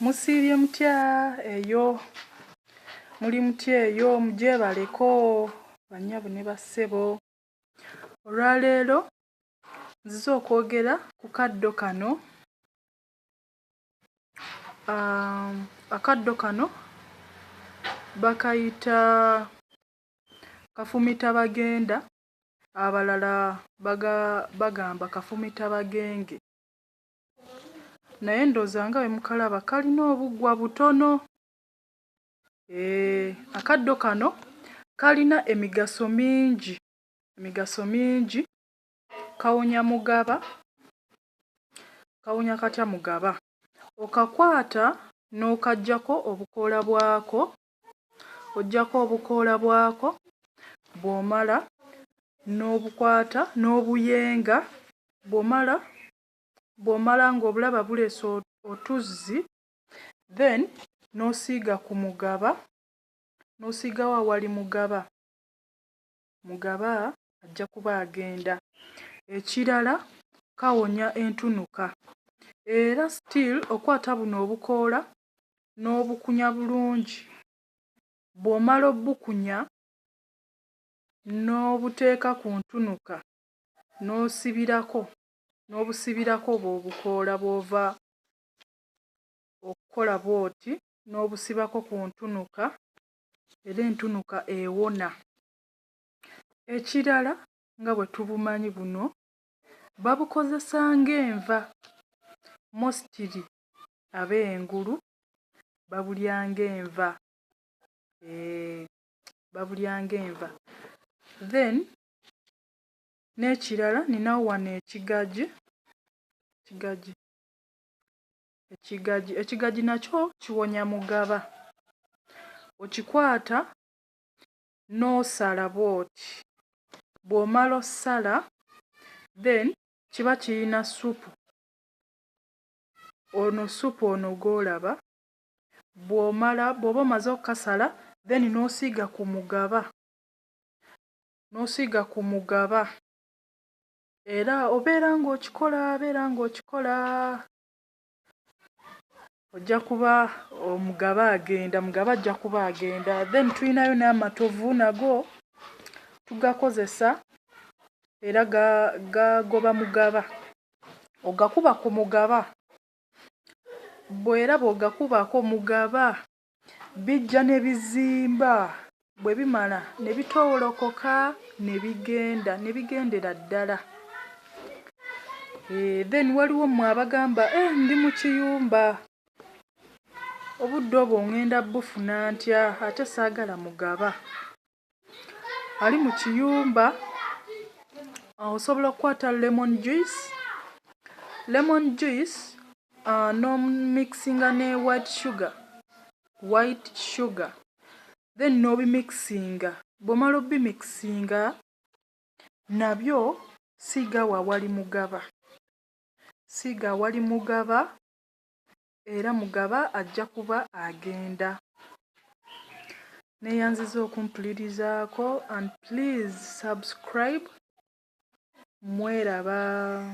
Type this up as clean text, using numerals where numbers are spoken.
Musiibye mutya eyo? Muli mutya eyo? Mugyebaleko bannyabo ne bassebo. Olwaleero nzize okwogera ku kaddo kano. Akaddo kano bakayita kafumitabagenda, abalala bagamba kafumitabagenge. Naye ndowooza nga bwe mukalaba kalina obuggwa butono. Akaddo kano kalina emigaso mingi. Emigaso mingi. Kawonya mugaba. Kawonya katya mugaba? Okakwata n'okaggyako obukoola bwako. Oggyako obukoola bwako, bw'omala n'obukwata n'obuyenga. Bw'omala ng'obulaba buleese otuzzi, then n'osiiga ku mugaba, n'osiigawo awali mugaba. Mugaba ajja kuba agenda. Ekirala kawonya entunuka. Era still okwata buno obukoola n'obukunya bulungi. Bw'omala obbukunya n'obuteeka ku ntunuka n'obusibirako obukoola bw'ova okukola bw'oti, n'obusibako ku ntunuka, era entunuka ewona. Ekirala nga bwe tubumanyi buno babukozesa ng'enva. Mostly ab'engulu babulya ng'enva. Babulya ng'enva. Then n'ekirala ninawo wano ekigagi. Ekigagi nakyo kiwonya mugaba. Okikwata n'osala bw'oti. Bw'omala ossala, then kiba kirina ssupu. Ono ssupu ono gw'olaba, bw'oba omaze okukasala, then n'osiiga ku mugaba. N'osiiga ku mugaba. Era obeera ng'okikola. Ojja kuba omugaba agenda. Mugaba ajja kuba agenda. Then tulinayo n'amatovu nago tugakozesa era gagoba mugaba. Ogakuba ku mugaba. Bw'era bw'ogakubako mugaba bijja ne bizimba. Bwe bimala ne bitoowolokoka ne bigendera ddala. Then waliwo mmwe abagamba ndi mu kiyumba. Obudde obwo ŋŋenda bufuna ntya ate saagala mugaba? Ali mu kiyumba, osobola okukwata lemon juice. Lemon juice n'omixinga ne white sugar. Then n'obimixinga. Bw'omala obimixinga, nabyo siiga awali mugaba. Siiga awali mugaba, era mugaba ajja kuba agenda. Neeyanziza okumpulirizaako and please subscribe. Mweraba.